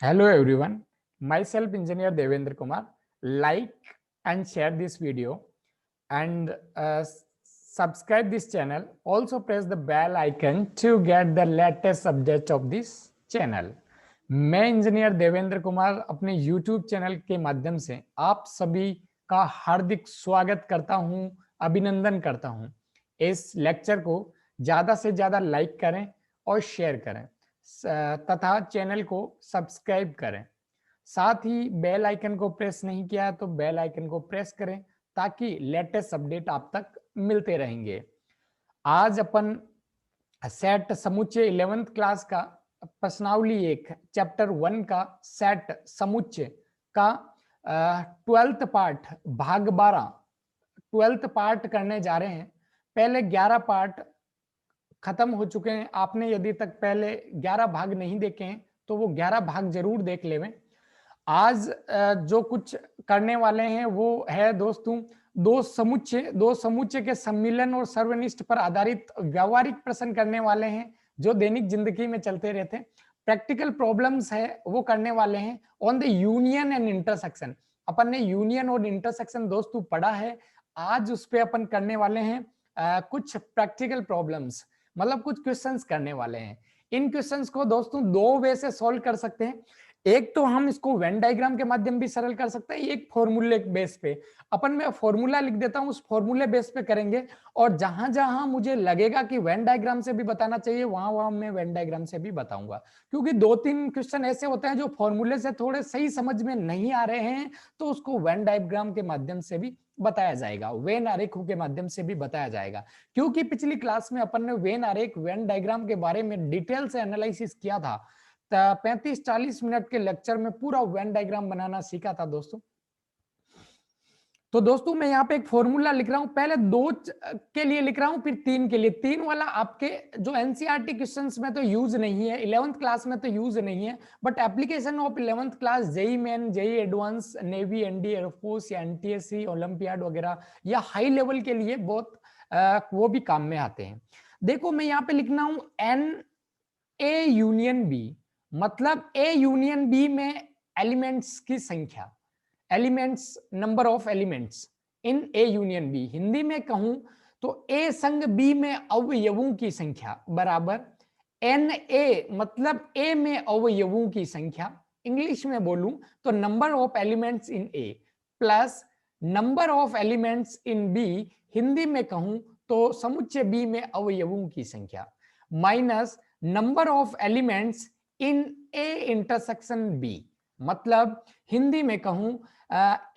Hello everyone, myself Engineer Devendra Kumar. Like and share this video and subscribe this channel. Also press the bell icon to get the latest updates of this channel. मैं engineer Devendra Kumar अपने YouTube channel के माध्यम से आप सभी का हार्दिक स्वागत करता हूं, अभिनंदन करता हूं। इस लेक्चर को ज्यादा से ज्यादा लाइक करें और शेयर करें तथा चैनल को सब्सक्राइब करें। साथ ही बेल आइकन को प्रेस नहीं किया तो बेल आइकन को प्रेस करें ताकि लेटेस्ट अपडेट आप तक मिलते रहेंगे। आज अपन सेट समुच्चय 11th क्लास का प्रश्नावली एक चैप्टर 1 का सेट समुच्चय का 12th पार्ट भाग 12 12th पार्ट करने जा रहे हैं। पहले 11 पार्ट खत्म हो चुके हैं। आपने यदि तक पहले 11 भाग नहीं देखे हैं तो वो 11 भाग जरूर देख लेवें। आज जो कुछ करने वाले हैं वो है दोस्तों दो समुच्चय के सम्मिलन और सर्वनिष्ठ पर आधारित व्यावहारिक प्रश्न करने वाले हैं जो दैनिक जिंदगी में चलते रहते हैं। प्रैक्टिकल प्रॉब्लम्स है वो करने वाले हैं on the union and intersection. अपन ने यूनियन और इंटरसेक्शन दोस्तों पढ़ा है। आज उस पे अपन करने वाले हैं कुछ प्रैक्टिकल प्रॉब्लम्स, मतलब कुछ क्वेश्चंस करने वाले हैं। इन क्वेश्चंस को दोस्तों दो वे से सॉल्व कर सकते हैं। एक तो हम इसको वेन डायग्राम के माध्यम भी सरल कर सकते हैं, एक फॉर्मूले बेस पे। अपन मैं फॉर्मूला लिख देता हूं, उस फॉर्मूले बेस पे करेंगे और जहां जहां मुझे लगेगा कि वेन डायग्राम से भी बताना चाहिए वहां वहां मैं वेन डायग्राम से भी बताऊंगा। क्योंकि 2-3 क्वेश्चन ऐसे होते हैं जो फॉर्मूले से थोड़े सही समझ में नहीं आ रहे हैं तो उसको वेन डायग्राम के माध्यम से भी बताया जाएगा, वेन आरेखों के माध्यम से भी बताया जाएगा। क्योंकि पिछली क्लास में अपन ने वेन आरेख वेन डायग्राम के बारे में डिटेल से एनालिसिस किया था। 35-40 मिनट के लेक्चर में पूरा वेन डायग्राम बनाना सीखा था दोस्तों। तो दोस्तों मैं यहाँ पे एक फॉर्मूला लिख रहा हूं, पहले 2 के लिए लिख रहा हूं फिर 3 के लिए। 3 वाला आपके जो एनसीईआरटी क्वेश्चंस में तो यूज नहीं है, 11th क्लास में तो यूज नहीं है, but application of 11th class JEE main, JEE advance, navy, ND, air force या एनटीएससी, ओलंपियाड वगैरह या हाई लेवल के लिए बहुत वो भी काम में आते हैं। देखो मैं यहाँ पे लिखना हूं एन ए यूनियन बी, मतलब ए यूनियन बी में एलिमेंट्स की संख्या, elements, number of elements in A union B. Hindi में कहूं तो ए संग बी में अवयवों की संख्या बराबर एन ए, मतलब ए में अवयवों की संख्या। इंग्लिश में बोलूं तो number of elements in A plus number of elements in B. Hindi में कहूं तो समुच्चय बी में अवयवों की संख्या minus number of elements in A intersection B, मतलब हिंदी में कहूं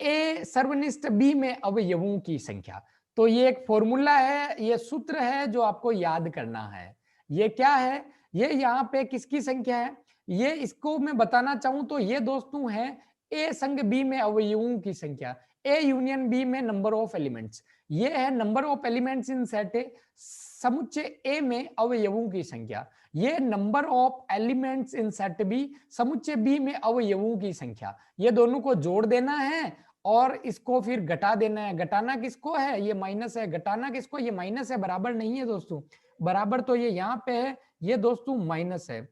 ए सर्वनिष्ठ बी में अवयवों की संख्या। तो ये एक फॉर्मूला है, ये सूत्र है जो आपको याद करना है। ये क्या है, ये यहाँ पे किसकी संख्या है, ये इसको मैं बताना चाहूं तो ये दोस्तों है ए संग बी में अवयवों की संख्या, ए यूनियन बी में नंबर ऑफ एलिमेंट्स। ये है number of elements in set A, समुच्चय ए में अवयवों की संख्या। ये number of elements in set B, समुच्चय बी में अवयवों की संख्या। ये दोनों को जोड़ देना है और इसको फिर घटा देना है। घटाना किसको है, ये माइनस है, घटाना किसको, ये माइनस है, बराबर नहीं है दोस्तों। बराबर तो ये यहाँ पे है, ये दोस्तों माइनस है।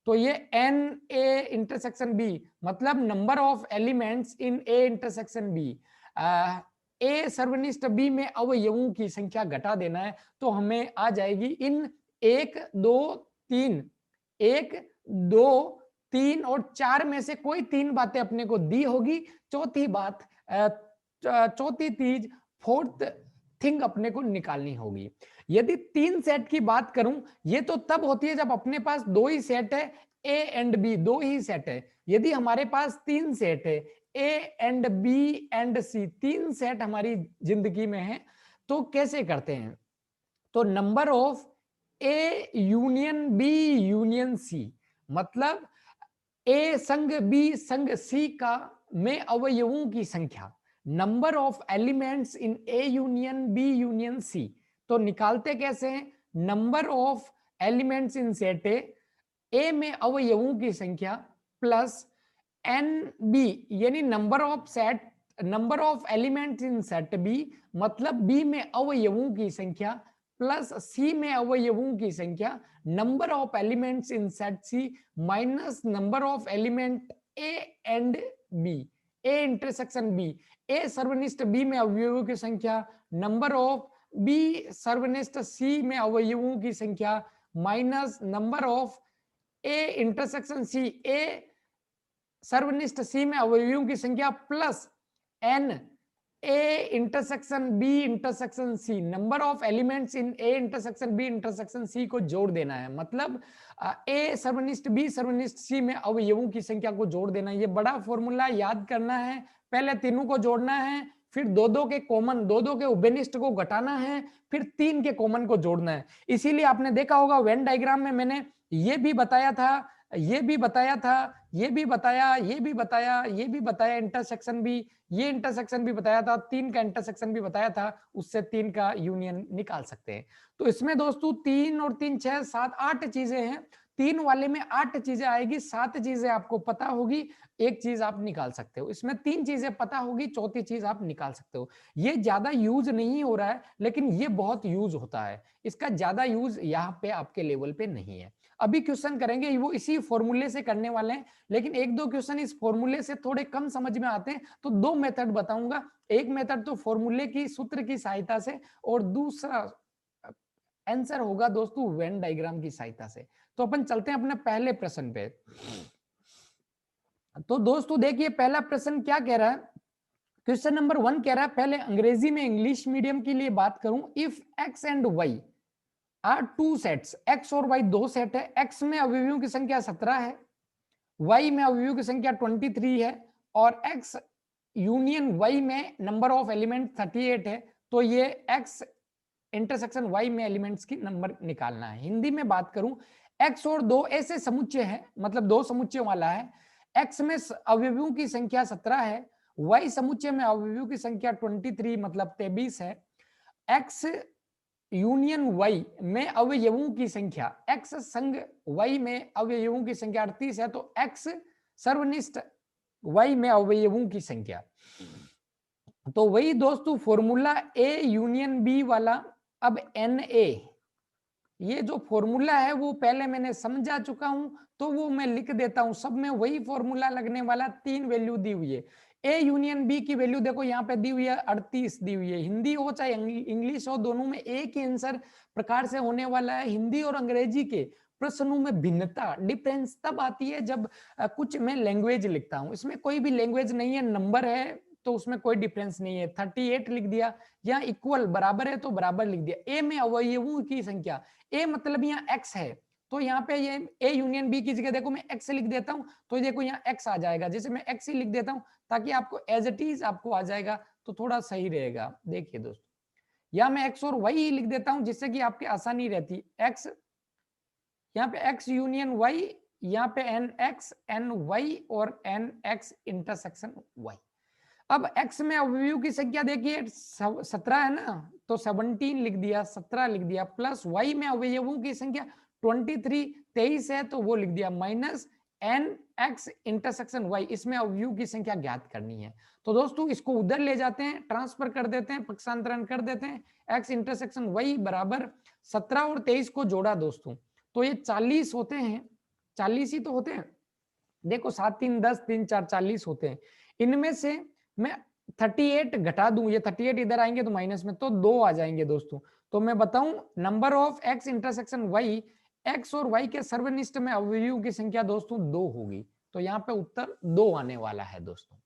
तो ये एन ए इंटरसेक्शन बी, मतलब number of elements in A intersection B, A सर्वनिष्ठ बी में अवयवों की संख्या घटा देना है तो हमें आ जाएगी इन 1 2 3, 1 2 3 और 4 में से कोई 3 बातें अपने को दी होगी। चौथी बात, चौथी चीज, फोर्थ थिंग अपने को निकालनी होगी। यदि 3 सेट की बात करूं, ये तो तब होती है जब अपने पास 2 ही सेट है, ए एंड बी 2 ही सेट है। यदि हमारे पास 3 सेट है, A and B and C, 3 set हमारी जिंदगी में है, तो कैसे करते हैं, तो number of A union B union C, मतलब ए संग बी संग सी का में अवयवों की संख्या, number of elements in A union B union C. तो निकालते कैसे हैं, number of elements in set A में अवयवों की संख्या प्लस एन बी, यानी number of set, number of elements in set B, मतलब बी में अवयवों की संख्या प्लस सी में अवयवों की संख्या, number of elements in set C minus number of element A and B, A intersection B, A सर्वनिष्ठ बी में अवयवों की संख्या, नंबर ऑफ बी सर्वनिष्ठ सी में अवयवों की संख्या, minus number of A intersection C, A सर्वनिष्ठ सी में अवयवों की संख्या, plus n A intersection B intersection C, number of elements in A intersection B intersection C को जोड़ देना है। मतलब ए सर्वनिष्ठ बी सर्वनिष्ठ सी में अवयवों की संख्या को जोड़ देना है। ये बड़ा फॉर्मूला याद करना है, पहले तीनों को जोड़ना है, फिर दो दो के कॉमन, दो दो के उभयनिष्ठ को घटाना है, फिर तीन के कॉमन को जोड़ना है। इसीलिए आपने देखा होगा वेन डायग्राम में मैंने ये भी बताया था, ये भी बताया था, ये भी बताया, ये भी बताया, ये भी बताया, इंटरसेक्शन भी, ये इंटरसेक्शन भी बताया था, तीन का इंटरसेक्शन भी बताया था, उससे तीन का यूनियन निकाल सकते हैं। तो इसमें दोस्तों 3 और 3 6 7 8 चीजें हैं, तीन वाले में 8 चीजें आएगी, 7 चीजें आपको पता होगी, एक चीज आप निकाल सकते हो। इसमें 3 चीजें पता होगी, चौथी चीज आप निकाल सकते हो। ये ज्यादा यूज नहीं हो रहा है, लेकिन ये बहुत यूज होता है, इसका ज्यादा यूज यहाँ पे आपके लेवल पे नहीं है। अभी क्वेश्चन करेंगे वो इसी फॉर्मूले से करने वाले हैं, लेकिन एक दो क्वेश्चन इस फॉर्मूले से थोड़े कम समझ में आते हैं, तो दो मेथड बताऊंगा। एक मेथड तो फॉर्मूले की सूत्र की सहायता से, और दूसरा आंसर होगा दोस्तों वेन डायग्राम की सहायता से। तो अपन चलते हैं अपने पहले प्रश्न पे। तो दोस्तों देखिए पहला प्रश्न क्या कह रहा है, क्वेश्चन नंबर 1 कह रहा है, पहले अंग्रेजी में इंग्लिश मीडियम के लिए बात करूं, if x and y are two sets, x और वाई दो सेट है, एक्स में अवयवियों की संख्या 17 है, वाई में अवयवियों की संख्या 23 है, और एक्स यूनियन वाई में नंबर ऑफ एलिमेंट 38 है, तो ये एक्स इंटरसेक्शन वाई में एलिमेंट्स की नंबर निकालना है। हिंदी में बात करूं, एक्स और दो ऐसे समुच्चय है, मतलब दो समुच्चय वाला है, एक्स में अवयवियों की संख्या 17 है, वाई समुच्चय में अवयवियों की संख्या 23 मतलब 23 है, एक्स यूनियन वाई में अवयवों की संख्या, एक्स संग वाई में अवयवों की संख्या 38 है, तो एक्स सर्वनिष्ठ वाई में अवयवों की संख्या। तो वही दोस्तों फॉर्मूला ए यूनियन बी वाला। अब एन ए, ये जो फॉर्मूला है वो पहले मैंने समझा चुका हूं, तो वो मैं लिख देता हूं, सब में वही फॉर्मूला लगने वाला, 3 वैल्यू दी हुई है। ए यूनियन बी की वैल्यू देखो यहाँ पे दी हुई है 38 दी हुई है, हिंदी हो चाहे इंग्लिश हो, दोनों में एक ही आंसर प्रकार से होने वाला है। हिंदी और अंग्रेजी के प्रश्नों में भिन्नता, डिफरेंस तब आती है जब कुछ मैं लैंग्वेज लिखता हूं, इसमें कोई भी लैंग्वेज नहीं है, नंबर है तो उसमें कोई डिफरेंस नहीं है। 38 लिख दिया, या इक्वल बराबर है तो बराबर लिख दिया। ए में अवयवों की संख्या, ए मतलब यहाँ एक्स है, तो यहाँ पे ये ए यूनियन बी की जगह देखो मैं एक्स लिख देता हूँ, तो देखो यहाँ एक्स आ जाएगा, जैसे मैं एक्स ही लिख देता हूँ ताकि आपको एज इट इज आपको आ जाएगा, तो थोड़ा सही रहेगा। देखिए दोस्तों, या मैं एक्स और वाई ही लिख देता हूँ जिससे कि आपकी आसानी रहती, एक्स यहाँ पे एक्स यूनियन वाई, यहाँ पे एन एक्स एन वाई और एन एक्स इंटरसेक्शन वाई। अब x में अवयवों की संख्या देखिए 17 है ना, तो 17 लिख दिया, 17 लिख दिया, प्लस y में अवयवों की संख्या 23 है तो वो लिख दिया, minus n x intersection y, इसमें अवयवों की संख्या ज्ञात करनी है। तो दोस्तों इसको उधर ले जाते हैं, ट्रांसफर कर देते हैं, पक्षांतरण कर देते हैं, x इंटरसेक्शन y बराबर 17 और 23 को जोड़ा दोस्तों, तो ये 40 होते हैं, 40 ही तो होते हैं, देखो 7 3 10 3 4 40 होते हैं। इनमें से मैं 38 घटा दूं, ये 38 इधर आएंगे तो माइनस में, तो 2 आ जाएंगे दोस्तों। तो मैं बताऊं number of x intersection y, x और वाई के सर्वनिष्ठ में अवयवों की संख्या दोस्तों 2 होगी, तो यहाँ पे उत्तर 2 आने वाला है दोस्तों।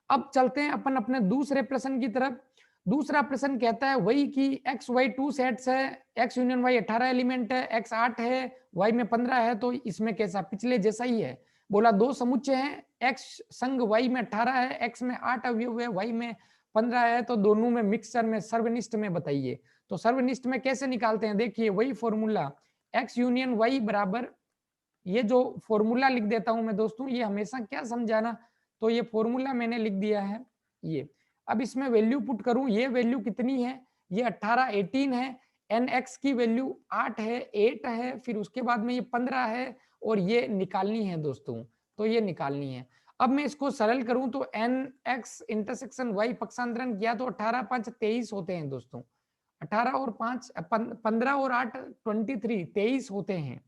अब चलते हैं अपन अपने दूसरे प्रश्न की तरफ। दूसरा प्रश्न कहता है वही कि एक्स वाई 2 सेट्स है, एक्स यूनियन वाई 18 एलिमेंट है, एक्स 8 है, वाई में 15 है, तो इसमें कैसा, पिछले जैसा ही है। बोला दो समुच्चय हैं, एक्स संग वाई में 18 है, एक्स में 8 अवयव है, वाई में 15 है, तो दोनों में मिक्सचर में सर्वनिष्ठ में बताइए। तो सर्वनिष्ठ में कैसे निकालते हैं, देखिए वही फॉर्मूला, एक्स यूनियन वाई बराबर, ये जो फॉर्मूला लिख देता हूं मैं दोस्तों, ये हमेशा क्या समझाना, तो ये फॉर्मूला मैंने लिख दिया है ये। अब इसमें वैल्यू पुट करूं, ये वैल्यू कितनी है, ये 18 18 है, एन एक्स की वैल्यू 8 है 8 है, फिर उसके बाद में ये 15 है, और ये निकालनी है दोस्तों, तो ये निकालनी है। अब मैं इसको सरल करूं तो एन एक्स इंटरसेक्शन वाई पक्षांतरण किया तो 18 5 23 होते हैं दोस्तों, 18 और 5 15 और 8 23 23 होते हैं।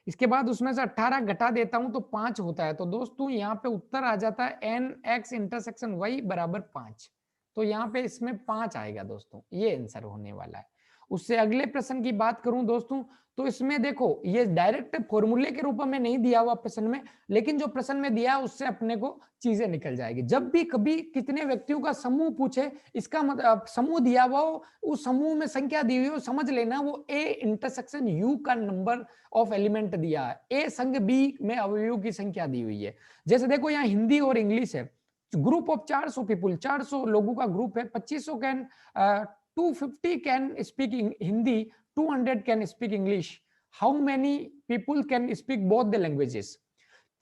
इसके बाद उसमें से 18 घटा देता हूं तो 5 होता है। तो दोस्तों यहाँ पे उत्तर आ जाता है एन एक्स इंटरसेक्शन वाई बराबर 5। तो यहाँ पे इसमें 5 आएगा दोस्तों, ये आंसर होने वाला है। उससे अगले प्रश्न की बात करूं दोस्तों, तो इसमें देखो ये डायरेक्ट फॉर्मूले के रूप में नहीं दिया हुआ प्रश्न में, लेकिन जो प्रश्न में दिया उससे अपने को चीजें निकल जाएगी। जब भी कभी कितने व्यक्तियों का समूह पूछे, इसका मतलब समूह दिया हुआ हो, उस समूह में संख्या दी हुई हो, समझ लेना वो ए इंटरसेक्शन यू का नंबर ऑफ एलिमेंट दिया है, ए संग बी में अवयवों की संख्या दी हुई है। जैसे देखो यहाँ हिंदी और इंग्लिश है, ग्रुप ऑफ 400 पीपुल, 400 लोगों का ग्रुप है, 2500 can 250 can speak Hindi, 200 can speak English, how many people can speak both the languages.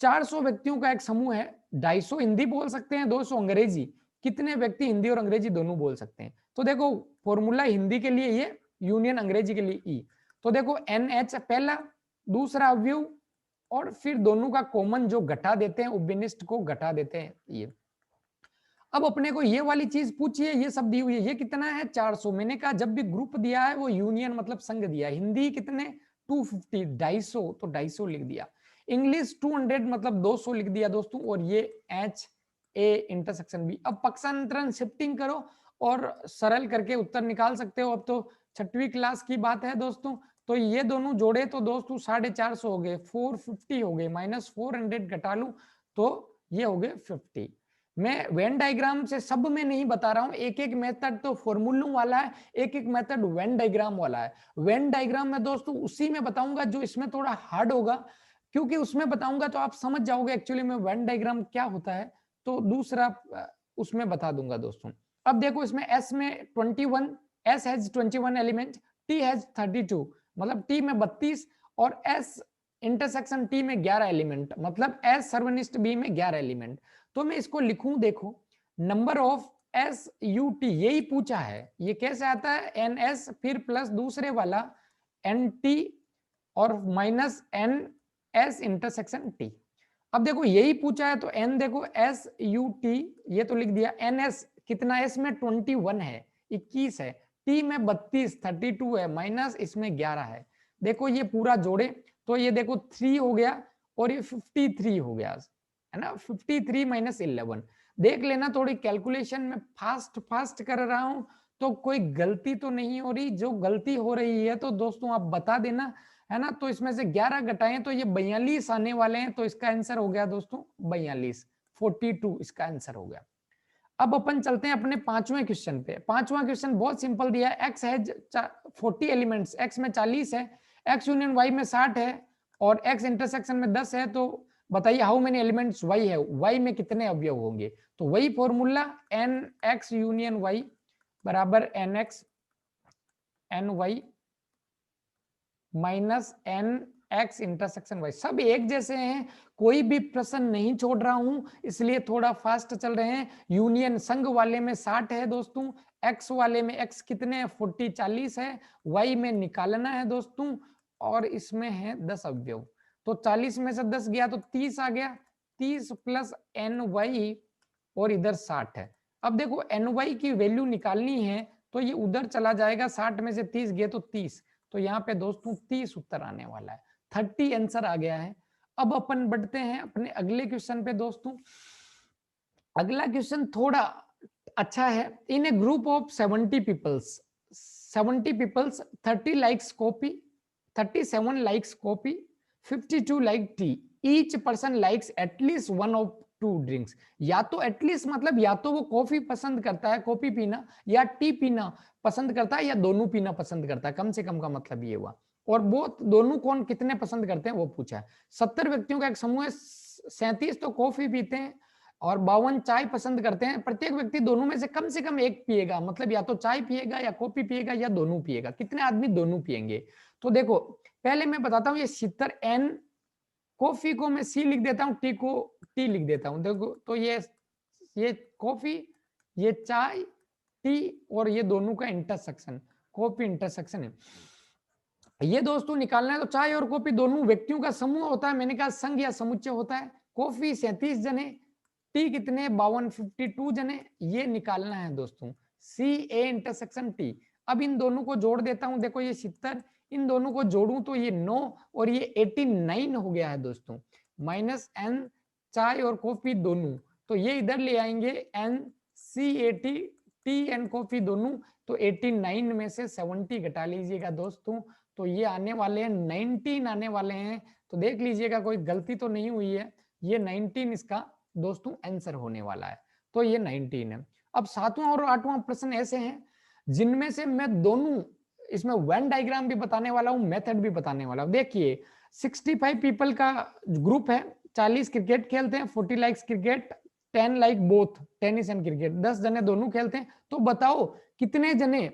400 व्यक्तियों का एक समूह है, 250 हिंदी बोल सकते हैं, 200 अंग्रेजी, कितने व्यक्ति हिंदी और अंग्रेजी दोनों बोल सकते हैं। तो देखो फॉर्मूला हिंदी के लिए ये, यूनियन अंग्रेजी के लिए ई। तो देखो एन एच पहला, दूसरा अवयव, और फिर दोनों का कॉमन जो घटा देते हैं, उपनिष्ठ को घटा देते हैं ये। अब अपने को ये वाली चीज पूछिए, ये सब दी हुई है, ये कितना है 400। मैंने कहा जब भी ग्रुप दिया है वो यूनियन मतलब संघ दिया। हिंदी कितने 250, 250 तो 250 लिख दिया। इंग्लिश 200 मतलब 200 लिख दिया दोस्तों, और ये एच ए इंटरसेक्शन बी। अब पक्षांतरण शिफ्टिंग करो और सरल करके उत्तर निकाल सकते हो। अब तो 6वीं क्लास की बात है दोस्तों। तो ये दोनों जोड़े तो दोस्तों 450 हो गए, 450 हो गए, माइनस 400 घटा लूं तो ये हो गए 50। मैं वेन डायग्राम से सब में नहीं बता रहा हूं, एक एक मेथड तो फॉर्मूलों वाला है, एक एक मेथड वेन डायग्राम वाला है। वेन डायग्राम में दोस्तों उसी में बताऊंगा जो इसमें थोड़ा हार्ड होगा, क्योंकि उसमें बताऊंगा तो आप समझ जाओगे एक्चुअली में वेन डायग्राम क्या होता है। तो दूसरा उसमें बता दूंगा दोस्तों। अब देखो इसमें एस में 21, S has 21 element, T has 32, मतलब टी में 32, और एस इंटरसेक्शन टी में 11 एलिमेंट, मतलब एस सर्वनिष्ठ बी में 11 एलिमेंट। तो मैं इसको लिखूं, देखो number of S U T, यही पूछा है। ये कैसे आता है, एन एस फिर प्लस दूसरे वाला एन टी और minus n S intersection T. अब देखो यही पूछा है तो एन देखो एस यू टी ये तो लिख दिया, एन एस कितना, एस में 21 है, 21 है, टी में 32 32 है, माइनस इसमें 11 है। देखो ये पूरा जोड़े तो ये देखो 3 हो गया और ये 53 हो गया, है ना। 53 माइनस 11 देख लेना, थोड़ी कैलकुलेशन में फास्ट कर रहा हूं तो कोई गलती तो नहीं हो रही। जो गलती हो रही है तो दोस्तों आप बता देना, है ना। तो इसमें से 11 घटाएं तो ये 42 आने वाले हैं, तो इसका आंसर हो गया दोस्तों 42, 42 इसका आंसर हो गया। अब अपन चलते हैं अपने पांचवें क्वेश्चन पे। पांचवा क्वेश्चन बहुत सिंपल दिया है, एक्स हैज 40 एलिमेंट्स, एक्स में 40 है, एक्स यूनियन वाई में 60 है, और एक्स इंटरसेक्शन में 10 है। तो बताइए हाउ मेनी एलिमेंट्स वाई है, वाई में कितने अवयव होंगे। तो वही formula n x union y बराबर n x n y minus n x intersection y. सब एक जैसे हैं, कोई भी प्रश्न नहीं छोड़ रहा हूं, इसलिए थोड़ा फास्ट चल रहे हैं। यूनियन संघ वाले में 60 है दोस्तों, एक्स वाले में एक्स कितने हैं 40 40 है, वाई में निकालना है दोस्तों, और इसमें है 10 अवयव। तो 40 में से 10 गया तो 30 आ गया, 30 प्लस एन वाई और इधर 60 है। अब देखो एन वाई की वैल्यू निकालनी है तो ये उधर चला जाएगा, 60 में से 30 गए तो 30, तो यहाँ पे दोस्तों 30 उत्तर आने वाला है, 30 आंसर आ गया है। अब अपन बढ़ते हैं अपने अगले क्वेश्चन पे दोस्तों। अगला क्वेश्चन थोड़ा अच्छा है। In a group of 70 peoples, 70 peoples 30 likes coffee, 37 likes coffee, 52 like tea, each person likes at least one of two drinks. या तो एटलीस्ट मतलब या तो वो कॉफी पसंद करता है, कॉफी पीना, या टी पीना पसंद करता है, या दोनों पीना पसंद करता है, कम से कम का मतलब ये हुआ। और वो दोनों कौन कितने पसंद करते हैं वो पूछा है। 70 व्यक्तियों का एक समूह है, 37 तो कॉफी पीते हैं और 52 चाय पसंद करते हैं। प्रत्येक व्यक्ति दोनों में से कम एक पिएगा, मतलब या तो चाय पिएगा या कॉफी पिएगा या दोनों पिएगा। कितने आदमी दोनों पिएंगे। तो देखो पहले मैं बताता हूं, ये 70 एन, कॉफी को मैं सी लिख देता हूं, टी को टी लिख देता हूं। देखो तो ये कॉफी, ये चाय, टी, और ये दोनों का इंटरसेक्शन, कॉफी इंटरसेक्शन है। ये दोस्तों निकालना है। तो चाय और कॉफी दोनों व्यक्तियों का समूह होता है, मैंने कहा संघ या समुच्चय होता है। कॉफी 37 जने, टी कितने 52 52 जने, ये निकालना है दोस्तों, सी ए इंटरसेक्शन टी। अब इन दोनों को जोड़ देता हूं, देखो ये 70, इन दोनों को जोड़ूं तो ये 9 और ये 89 हो गया है दोस्तों, माइनस एन चाय और कॉफी दोनों, तो ये इधर ले आएंगे NCAT टी एंड कॉफी दोनों, तो 89 में से 70 घटा लीजिएगा दोस्तों, तो ये आने वाले हैं 19 आने वाले हैं। तो देख लीजिएगा कोई गलती तो नहीं हुई है, ये 19 इसका दोस्तों आंसर होने वाला है, तो ये 19 है। अब 7वां और 8वां प्रश्न ऐसे हैं जिनमें से मैं दोनों इसमें वेन डायग्राम भी बताने वाला हूं, मेथड भी बताने वाला हूं। देखिए 65 पीपल का ग्रुप है, 40 क्रिकेट खेलते हैं, 40 likes cricket, 10 like both tennis and cricket, 10 जने दोनों खेलते हैं। तो बताओ कितने जने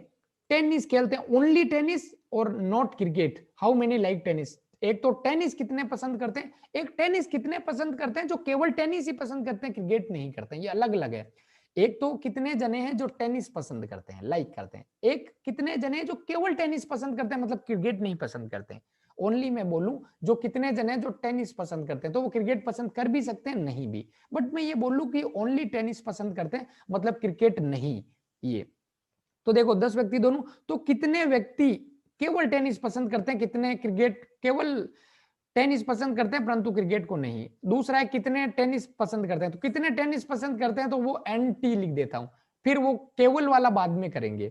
टेनिस खेलते हैं, ओनली टेनिस और not cricket, how many like tennis. एक तो टेनिस कितने पसंद करते हैं, एक टेनिस कितने पसंद करते हैं जो केवल टेनिस ही पसंद करते हैं, क्रिकेट नहीं करते हैं, ये अलग अलग है। एक तो कितने जने हैं जो टेनिस पसंद करते हैं, लाइक करते हैं, एक कितने जने जो केवल टेनिस पसंद करते हैं, मतलब क्रिकेट नहीं पसंद करते हैं। ओनली मैं बोलूं जो कितने जने जो टेनिस पसंद करते हैं, तो वो क्रिकेट पसंद कर भी सकते हैं, नहीं भी, बट मैं ये बोलूं कि ओनली टेनिस पसंद करते हैं, मतलब क्रिकेट नहीं। ये तो देखो 10 व्यक्ति दोनों, तो कितने व्यक्ति केवल टेनिस पसंद करते हैं, कितने क्रिकेट केवल टेनिस पसंद करते हैं परंतु क्रिकेट को नहीं। दूसरा है कितने टेनिस पसंद करते हैं, तो कितने टेनिस पसंद करते हैं तो वो NT लिख देता हूं, फिर वो केवल वाला बाद में करेंगे।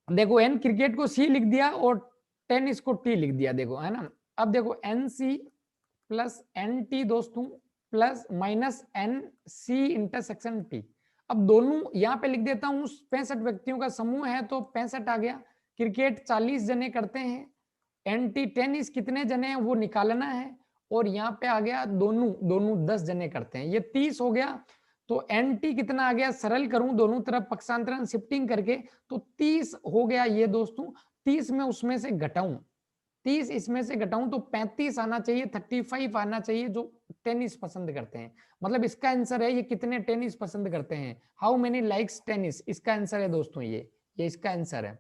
देखो N क्रिकेट को C लिख दिया और टेनिस को T लिख दिया, देखो है ना। अब देखो NC प्लस NT दोस्तों plus minus NC intersection T। अब दोनों यहां पे लिख देता हूं, 65 व्यक्तियों का समूह है तो 65 आ गया। क्रिकेट 40 जने करते हैं, NT टेनिस कितने जने हैं वो निकालना है, और यहाँ पे आ गया दोनों दोनों 10 जने करते हैं, ये 30 हो गया। तो NT कितना आ गया, सरल करूं दोनों तरफ पक्षांतरण शिफ्टिंग करके, तो 30 हो गया ये दोस्तों। 30 में उसमें से घटाऊं, 30 इसमें से घटाऊं तो 35 आना चाहिए, 35 आना चाहिए जो टेनिस पसंद करते हैं। मतलब इसका आंसर है ये कितने टेनिस पसंद करते हैं, हाउ मेनी लाइक्स टेनिस, इसका आंसर है दोस्तों ये इसका आंसर है।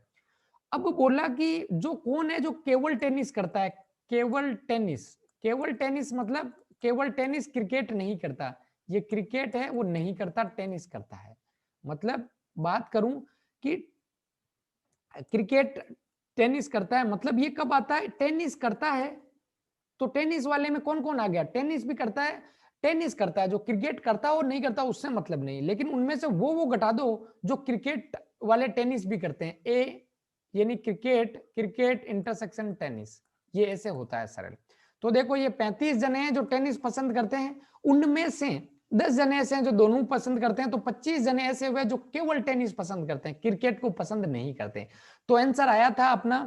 अब बोला कि जो कौन है जो केवल टेनिस करता है, केवल टेनिस, केवल टेनिस मतलब केवल टेनिस, क्रिकेट नहीं करता, ये क्रिकेट है वो नहीं करता, टेनिस करता है। मतलब बात करूं कि क्रिकेट टेनिस करता है, मतलब ये कब आता है, टेनिस करता है, तो टेनिस वाले में कौन कौन आ गया, टेनिस भी करता है, टेनिस करता है, जो क्रिकेट करता हो नहीं करता उससे मतलब नहीं, लेकिन उनमें से वो घटा दो जो क्रिकेट वाले टेनिस भी करते हैं, ए यानी क्रिकेट, क्रिकेट इंटरसेक्शन टेनिस, ये ऐसे होता है सरल। तो देखो ये 35 जने हैं जो टेनिस पसंद करते हैं, उनमें से 10 जने ऐसे हैं जो दोनों पसंद करते हैं, तो 25 जने ऐसे हुए जो केवल टेनिस पसंद करते हैं, क्रिकेट को पसंद नहीं करते। तो आंसर आया था अपना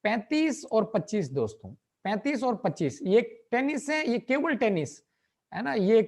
35 और 25 दोस्तों, 35 और 25, ये टेनिस है, ये केवल टेनिस है ना, ये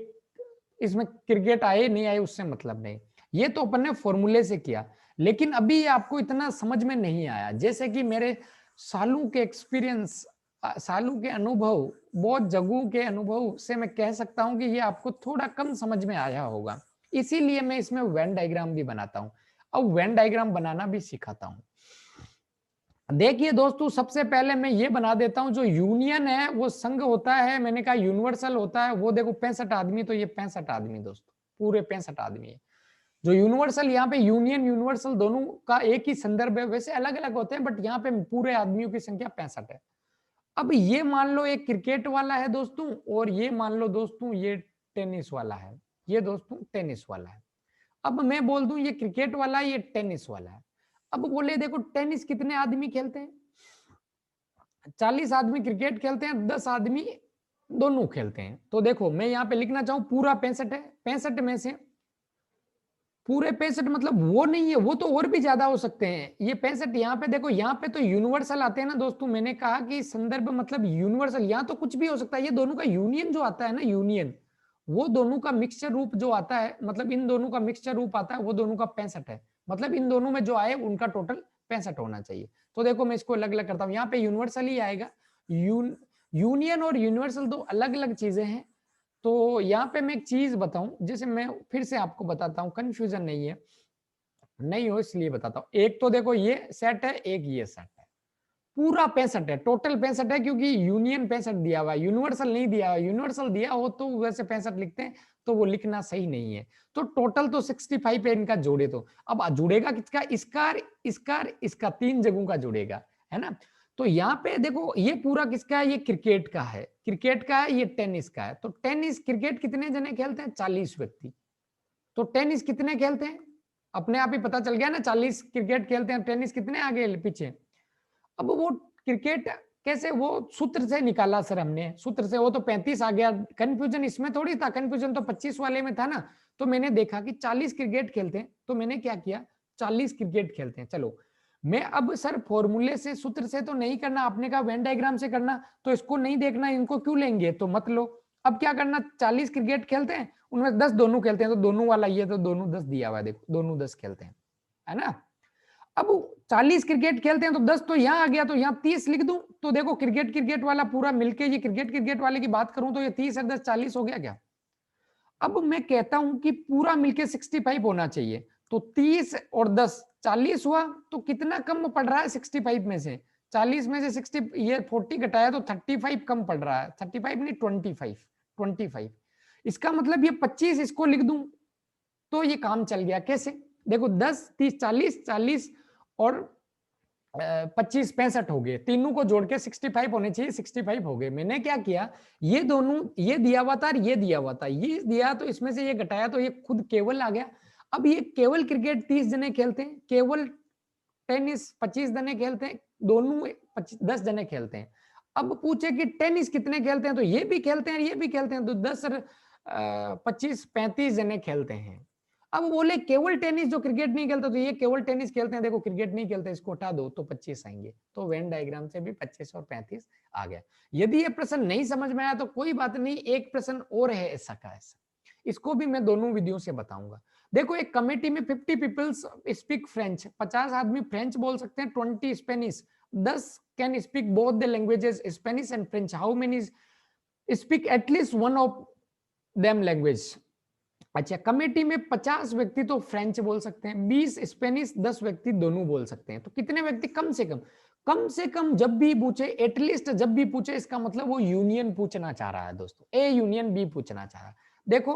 इसमें क्रिकेट आए नहीं आए उससे मतलब नहीं, ये तो अपन ने फॉर्मूले से किया। लेकिन अभी आपको इतना समझ में नहीं आया, जैसे कि मेरे सालों के एक्सपीरियंस, सालों के अनुभव, बहुत जगहों के अनुभव से मैं कह सकता हूं कि ये आपको थोड़ा कम समझ में आया होगा, इसीलिए मैं इसमें वेन डायग्राम भी बनाता हूं, अब वेन डायग्राम बनाना भी सिखाता हूं। देखिए दोस्तों सबसे पहले मैं ये बना देता हूं, जो यूनियन है वो संघ होता है, मैंने कहा यूनिवर्सल होता है, वो देखो 65 आदमी, तो ये 65 आदमी दोस्तों, पूरे 65 आदमी है। जो यूनिवर्सल यहाँ पे यूनियन यूनिवर्सल दोनों का एक ही संदर्भ है, वैसे अलग अलग होते हैं बट यहाँ पे पूरे आदमियों की संख्या 65 है। अब ये मान लो एक क्रिकेट वाला है दोस्तों, और ये मान लो दोस्तों ये टेनिस वाला है, ये दोस्तों टेनिस वाला है। अब मैं बोल दूं ये क्रिकेट वाला है, ये टेनिस वाला है। अब बोले देखो टेनिस कितने आदमी खेलते हैं, 40 आदमी क्रिकेट खेलते हैं, 10 आदमी दोनों खेलते हैं। तो देखो मैं यहाँ पे लिखना चाहूं पूरा 65 है, 65 में से पूरे 65 मतलब वो नहीं है, वो तो और भी ज्यादा हो सकते हैं, ये 65 यहाँ पे देखो, यहाँ पे तो यूनिवर्सल आते हैं ना दोस्तों, मैंने कहा कि संदर्भ मतलब यूनिवर्सल, यहाँ तो कुछ भी हो सकता है, ये दोनों का यूनियन जो आता है ना, यूनियन, वो दोनों का मिक्सचर रूप जो आता है, मतलब इन दोनों का मिक्सचर रूप आता है, वो दोनों का 65 है, मतलब इन दोनों में जो आए उनका टोटल 65 होना चाहिए। तो देखो मैं इसको अलग अलग करता हूँ, यहाँ पे यूनिवर्सल ही आएगा, यूनियन और यूनिवर्सल दो अलग अलग चीजें हैं। तो यहाँ पे मैं एक चीज बताऊं, जैसे मैं फिर से आपको बताता हूं, कंफ्यूजन नहीं हो इसलिए बताता हूं। एक तो देखो ये सेट है, एक ये सेट है, पूरा 65 है, टोटल 65 है, क्योंकि यूनियन 65 दिया हुआ है, यूनिवर्सल नहीं दिया हुआ, यूनिवर्सल दिया हो तो वैसे 65 लिखते हैं, तो वो लिखना सही नहीं है। तो टोटल तो 65 है, इनका जोड़े तो अब जुड़ेगा किसका, इसका इसका इसका 3 जगहों का जुड़ेगा है ना। तो यहाँ पे देखो ये पूरा किसका है, ये क्रिकेट का है, क्रिकेट का है, ये टेनिस का है। तो टेनिस क्रिकेट कितने जने खेलते हैं, 40 व्यक्ति। तो टेनिस कितने खेलते हैं, अपने आप ही पता चल गया ना, 40 क्रिकेट खेलते हैं, टेनिस कितने आगे पीछे। अब वो क्रिकेट कैसे, वो सूत्र से निकाला सर हमने, सूत्र से, वो तो 35 आ गया। कंफ्यूजन इसमें थोड़ी था, कंफ्यूजन तो 25 वाले में था ना। तो मैंने देखा कि 40 क्रिकेट खेलते हैं, तो मैंने क्या किया, 40 क्रिकेट खेलते हैं। चलो मैं अब सर फॉर्मूले से, सूत्र से तो नहीं करना, आपने कहा वेन डायग्राम से करना, तो इसको नहीं देखना, इनको क्यों लेंगे, तो मत लो। अब क्या करना, 40 क्रिकेट खेलते हैं, उनमें 10 दोनों खेलते हैं, तो दोनों वाला ये, तो दोनों 10 दिया हुआ है, देखो दोनों 10 खेलते हैं, है ना। अब 40 क्रिकेट खेलते हैं तो 10 तो यहां आ गया, तो यहां 30 लिख दूं, तो देखो क्रिकेट क्रिकेट वाला पूरा मिलके, ये क्रिकेट क्रिकेट वाले की बात करूं तो ये 30 और 10 40 हो गया क्या। अब मैं कहता हूं कि पूरा मिलके 65 होना चाहिए, तो 30 और 10 40 हुआ, तो कितना कम पड़ रहा है 65 में से, 40 में से 60, ये 40 घटाया तो 35 कम पड़ रहा है, 35 नहीं 25। इसका मतलब ये 25 इसको लिख दूं तो ये काम चल गया। कैसे, देखो 10 30 40 40 और 25 65 हो गए, तीनों को जोड़ के 65 होने चाहिए, 65 हो गए। मैंने क्या किया, ये दोनों, ये दिया हुआ था, ये दिया हुआ था, ये दिया तो इसमें से ये घटाया तो ये खुद केवल आ गया। अब ये केवल क्रिकेट 30 जने खेलते हैं, केवल टेनिस 25 जने खेलते हैं, दोनों 10 जने खेलते हैं। अब पूछे कि टेनिस कितने खेलते हैं, तो ये भी खेलते हैं, ये भी खेलते हैं, तो 10 25 35 जने खेलते हैं। अब बोले केवल टेनिस जो क्रिकेट नहीं खेलता, तो ये केवल टेनिस खेलते हैं, देखो क्रिकेट नहीं खेलते, इसको हटा दो तो 25 आएंगे। तो वेन डायग्राम से भी 25 और 35 आ गया। यदि ये प्रश्न नहीं समझ में आया तो कोई बात नहीं, एक प्रश्न और है ऐसा का ऐसा, इसको भी मैं दोनों वीडियो से बताऊंगा। देखो एक कमेटी में 50 पीपल्स स्पीक फ्रेंच, 50 आदमी फ्रेंच बोल सकते हैं, 20 Spanish, 10 can speak both the languages Spanish and French, how many speak at least one of them language. अच्छा, कमेटी में 50 व्यक्ति तो फ्रेंच बोल सकते हैं, 20 स्पेनिश, 10 व्यक्ति दोनों बोल सकते हैं। तो कितने व्यक्ति, कम से कम, कम से कम जब भी पूछे, एटलीस्ट जब भी पूछे, इसका मतलब वो यूनियन पूछना चाह रहा है दोस्तों, ए यूनियन बी पूछना चाह रहा है। देखो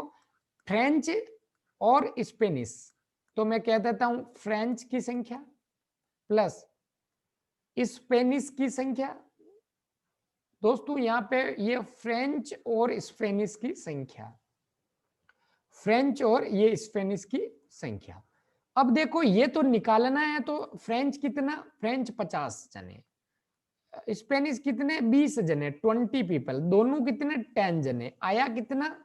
फ्रेंच और स्पेनिश, तो मैं कह देता हूं फ्रेंच की संख्या प्लस स्पेनिश की संख्या। दोस्तों यहां पे ये फ्रेंच और स्पेनिश की संख्या, फ्रेंच और ये स्पेनिश की संख्या। अब देखो ये तो निकालना है, तो फ्रेंच कितना, फ्रेंच 50 जने, स्पेनिश कितने 20 जने, 20 पीपल, दोनों कितने 10 जने, आया कितना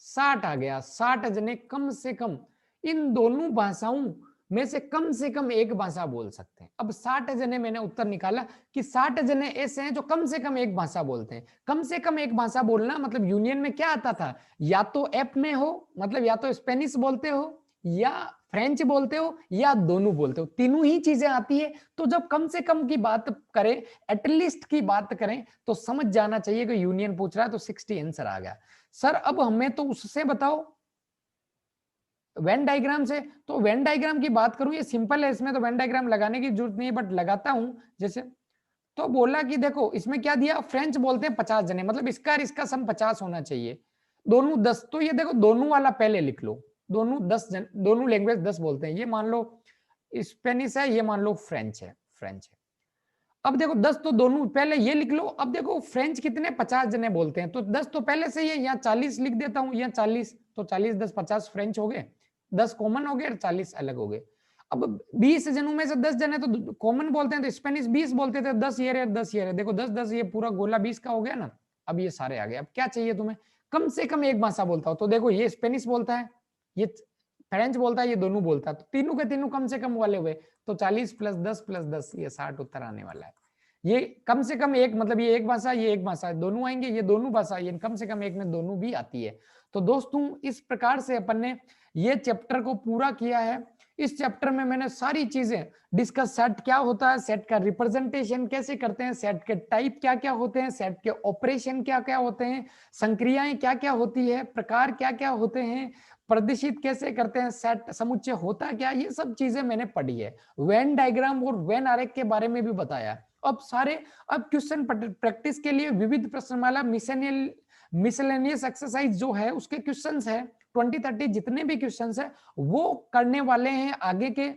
60 आ गया, 60 जने कम से कम इन दोनों भाषाओं में से कम एक भाषा बोल सकते हैं। अब 60 जने मैंने उत्तर निकाला कि 60 जने ऐसे हैं जो कम से कम एक भाषा बोलते हैं। कम से कम एक भाषा बोलना मतलब यूनियन में क्या आता था, या तो एप में हो, मतलब या तो स्पेनिश बोलते हो या फ्रेंच बोलते हो या दोनों बोलते हो, तीनों ही चीजें आती है। तो जब कम से कम की बात करें, एटलीस्ट की बात करें, तो समझ जाना चाहिए कि यूनियन पूछ रहा है, तो 60 आंसर आ गया। सर अब हमें तो उससे बताओ वेन डायग्राम से, तो वेन डायग्राम की बात करूं, ये सिंपल है, इसमें तो वेन डायग्राम लगाने की जरूरत नहीं है, बट लगाता हूं जैसे। तो बोला कि देखो इसमें क्या दिया, फ्रेंच बोलते हैं 50 जने, मतलब इसका सम 50 होना चाहिए, दोनों 10, तो ये देखो दोनों वाला पहले लिख लो, दोनों 10 जन, दोनों लैंग्वेज 10 बोलते हैं, ये मान लो स्पेनिश है, ये मान लो फ्रेंच है, फ्रेंच है। अब देखो 10 तो दोनों पहले ये लिख लो। अब देखो फ्रेंच कितने 50 जने बोलते हैं, तो 10 तो पहले से ही है, यहाँ 40 लिख देता हूँ, यहाँ 40, तो 40 10 50 फ्रेंच हो गए, 10 कॉमन हो गए, 40 अलग हो गए। अब 20 जनों में से 10 जने तो कॉमन बोलते हैं, तो स्पेनिश 20 बोलते थे, 10 ये रहे, 10 ये रहे, देखो 10 10 ये पूरा गोला 20 का हो गया ना। अब ये सारे आ गए। अब क्या चाहिए तुम्हें, कम से कम एक भाषा बोलता हो, तो देखो ये स्पेनिश बोलता है, ये फ्रेंच बोलता है, ये दोनों बोलता है, तो तीनों के तीनों कम से कम वाले हुए, तो 40 + 10 + 10 ये 60 उत्तर आने वाला है। ये कम से कम एक, मतलब ये एक भाषा, ये एक भाषा, दोनों आएंगे, ये दोनों भाषा, ये कम से कम एक में दोनों भी आती है। तो दोस्तों इस प्रकार से अपन ने ये चैप्टर को पूरा किया है। इस चैप्टर में मैंने सारी चीजें डिस्कस, सेट क्या होता है, सेट का रिप्रेजेंटेशन कैसे करते हैं, सेट के टाइप क्या क्या होते हैं, सेट के ऑपरेशन क्या क्या होते हैं, संक्रियाएं क्या क्या होती है, प्रकार क्या क्या होते हैं, प्रदर्शित कैसे करते हैं, सेट समुच्चय होता क्या, ये सब चीजें मैंने पढ़ी है। वेन डायग्राम और वेन आरेख के बारे में भी बताया। अब क्वेश्चन प्रैक्टिस के लिए विविध प्रश्नमाला मिसलेनियस एक्सरसाइज जो है उसके क्वेश्चंस है 20 30 जितने भी क्वेश्चंस है वो करने वाले हैं आगे के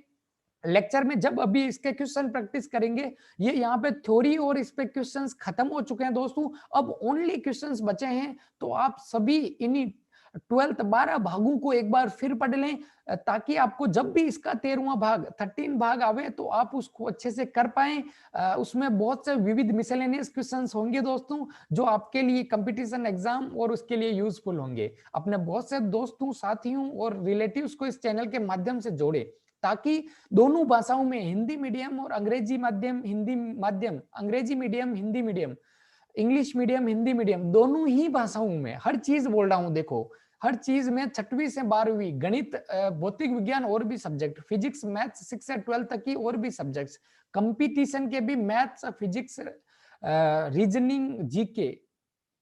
लेक्चर में जब अभी इसके क्वेश्चन प्रैक्टिस करेंगे, ये यहाँ पे थ्योरी और इस पे क्वेश्चंस खत्म हो चुके हैं दोस्तों, अब ओनली क्वेश्चंस बचे हैं। तो आप सभी इन्हीं 12th 12 भागों को एक बार फिर पढ़ लें, ताकि आपको जब भी इसका 13वां भाग 13 भाग आवे तो आप उसको अच्छे से कर पाए। उसमें बहुत से विविध मिसलेनियस क्वेश्चंस होंगे दोस्तों, जो आपके लिए कंपटीशन एग्जाम और उसके लिए यूजफुल होंगे। अपने बहुत से दोस्तों, साथियों और रिलेटिव्स को इस चैनल के माध्यम से जोड़े, ताकि दोनों भाषाओं में, हिंदी मीडियम और अंग्रेजी माध्यम, हिंदी माध्यम, अंग्रेजी medium, Hindi medium, English medium, Hindi medium, दोनों ही भाषाओं में हर चीज बोल रहा हूं। देखो, हर चीज में 6वीं से 12वीं, गणित, भौतिक विज्ञान और भी सब्जेक्ट, फिजिक्स, मैथ्स 6 से 12 तक की और भी सब्जेक्ट्स, कंपटीशन के भी मैथ्स, फिजिक्स, रीजनिंग, जीके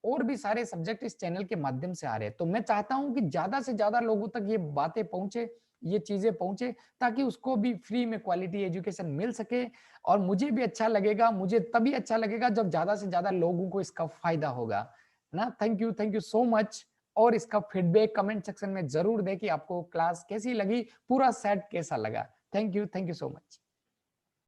और भी सारे सब्जेक्ट इस चैनल के माध्यम से आ रहे हैं। तो मैं चाहता हूं कि ज्यादा से ज्यादा लोगों तक ये बातें पहुंचे, ये चीजें पहुंचे, ताकि उसको भी फ्री में क्वालिटी एजुकेशन मिल सके। और मुझे भी अच्छा लगेगा, मुझे तभी अच्छा लगेगा जब ज्यादा से ज्यादा लोगों को इसका फायदा होगा ना। Thank you so much. और इसका फीडबैक कमेंट सेक्शन में जरूर दें कि आपको क्लास कैसी लगी, पूरा सेट कैसा लगा। Thank you so much.